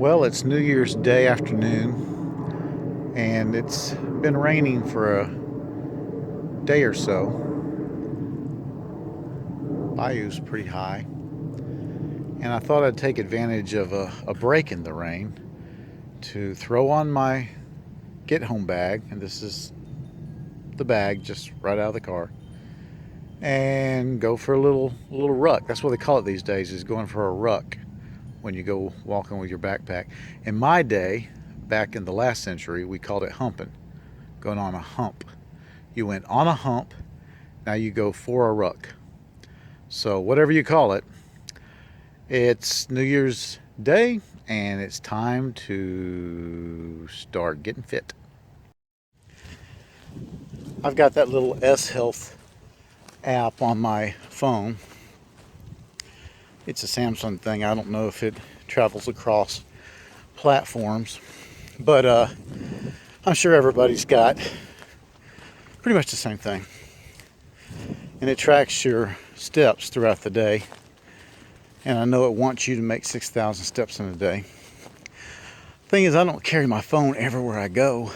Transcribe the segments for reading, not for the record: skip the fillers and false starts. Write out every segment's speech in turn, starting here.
Well, it's New Year's Day afternoon, and it's been raining for a day or so. Bayou's pretty high, and I thought I'd take advantage of a break in the rain to throw on my get home bag, and this is the bag just right out of the car, and go for a little ruck. That's what they call it these days, is going for a ruck when you go walking with your backpack. In my day, back in the last century, we called it humping, going on a hump. You went on a hump, now you go for a ruck. So whatever you call it, it's New Year's Day, and it's time to start getting fit. I've got that little S Health app on my phone. It's a Samsung thing. I don't know if it travels across platforms, but I'm sure everybody's got pretty much the same thing. And it tracks your steps throughout the day. And I know it wants you to make 6,000 steps in a day. Thing is, I don't carry my phone everywhere I go,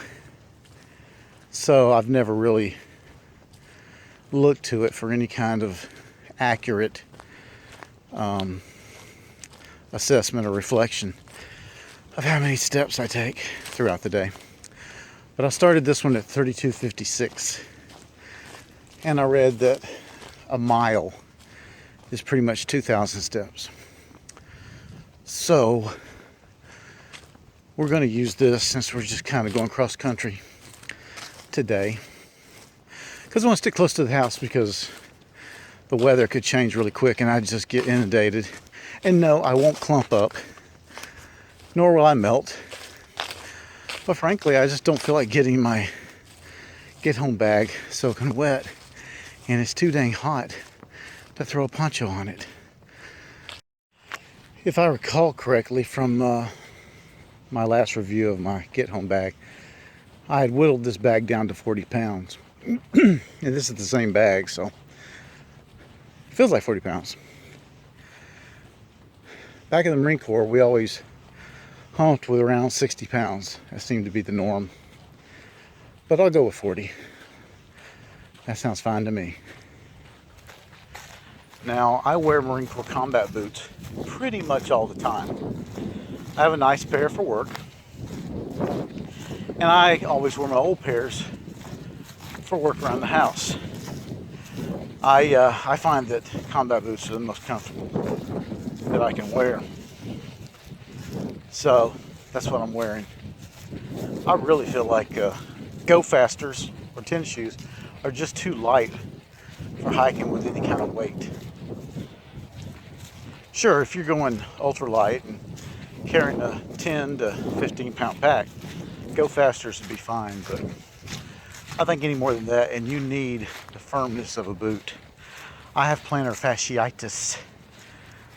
so I've never really looked to it for any kind of accurate assessment or reflection of how many steps I take throughout the day. But I started this one at 32:56, and I read that a mile is pretty much 2,000 steps. So we're going to use this since we're just kind of going cross country today, because I want to stick close to the house because the weather could change really quick and I just get inundated. And no, I won't clump up, nor will I melt. But frankly, I just don't feel like getting my get home bag soaking wet, and it's too dang hot to throw a poncho on it. If I recall correctly from my last review of my get home bag, I had whittled this bag down to 40 pounds. And this is the same bag, so it feels like 40 pounds. Back in the Marine Corps, we always humped with around 60 pounds. That seemed to be the norm. But I'll go with 40. That sounds fine to me. Now, I wear Marine Corps combat boots pretty much all the time. I have a nice pair for work, and I always wear my old pairs for work around the house. I find that combat boots are the most comfortable that I can wear. So that's what I'm wearing. I really feel like Go Fasters or tennis shoes are just too light for hiking with any kind of weight. Sure, if you're going ultra light and carrying a 10 to 15 pound pack, Go Fasters would be fine, but I think any more than that, and you need the firmness of a boot. I have plantar fasciitis,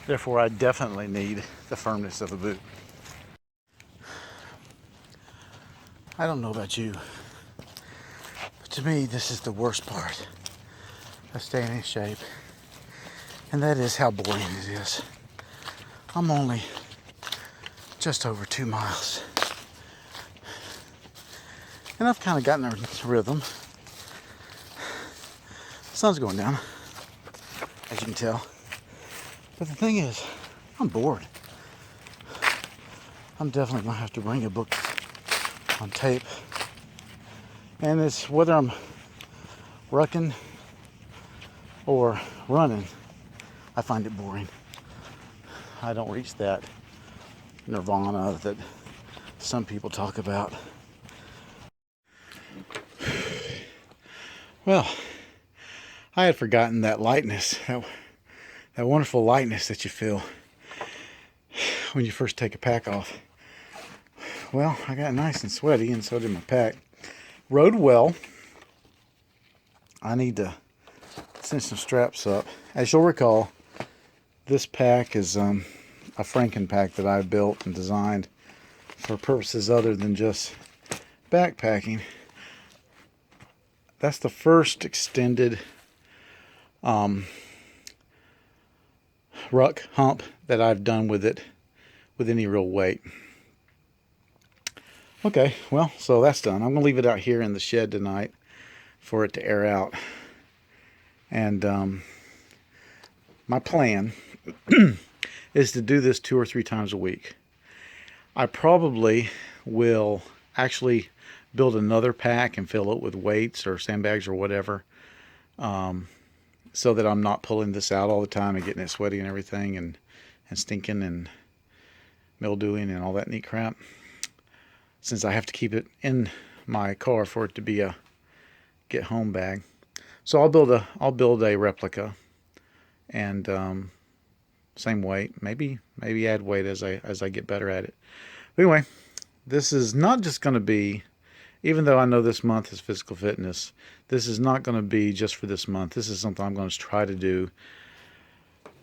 therefore I definitely need the firmness of a boot. I don't know about you, but to me this is the worst part of staying in shape, and that is how boring it is. I'm only just over 2 miles, and I've kind of gotten a rhythm. The sun's going down, as you can tell. But the thing is, I'm bored. I'm definitely going to have to bring a book on tape. And it's whether I'm rucking or running, I find it boring. I don't reach that nirvana that some people talk about. Well, I had forgotten that lightness, that wonderful lightness that you feel when you first take a pack off. Well, I got nice and sweaty, and so did my pack. Rode well. I need to cinch some straps up. As you'll recall, this pack is a Franken pack that I built and designed for purposes other than just backpacking. That's the first extended ruck hump that I've done with it with any real weight. Okay, well, so that's done. I'm going to leave it out here in the shed tonight for it to air out. And my plan is to do this 2 or 3 times a week. I probably will actually build another pack and fill it with weights or sandbags or whatever, so that I'm not pulling this out all the time and getting it sweaty and everything, and stinking and mildewing and all that neat crap, since I have to keep it in my car for it to be a get home bag. So I'll build a replica, and same weight, maybe add weight as I get better at it. But anyway, this is not just going to be, even though I know this month is physical fitness, this is not going to be just for this month. This is something I'm going to try to do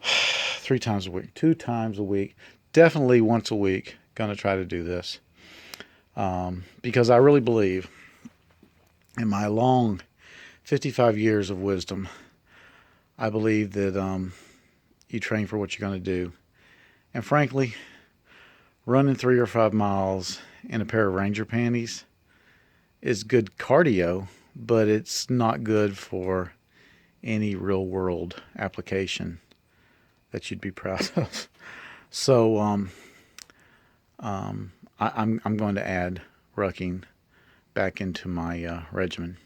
3 times a week, 2 times a week, definitely once a week. Going to try to do this, because I really believe, in my long 55 years of wisdom, I believe that you train for what you're going to do. And frankly, running 3 or 5 miles in a pair of Ranger panties is good cardio, but it's not good for any real world application that you'd be proud of. So I'm going to add rucking back into my regimen.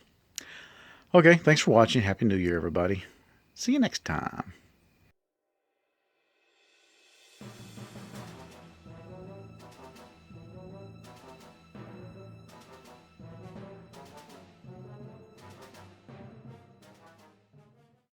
Okay, thanks for watching. Happy New Year, everybody. See you next time.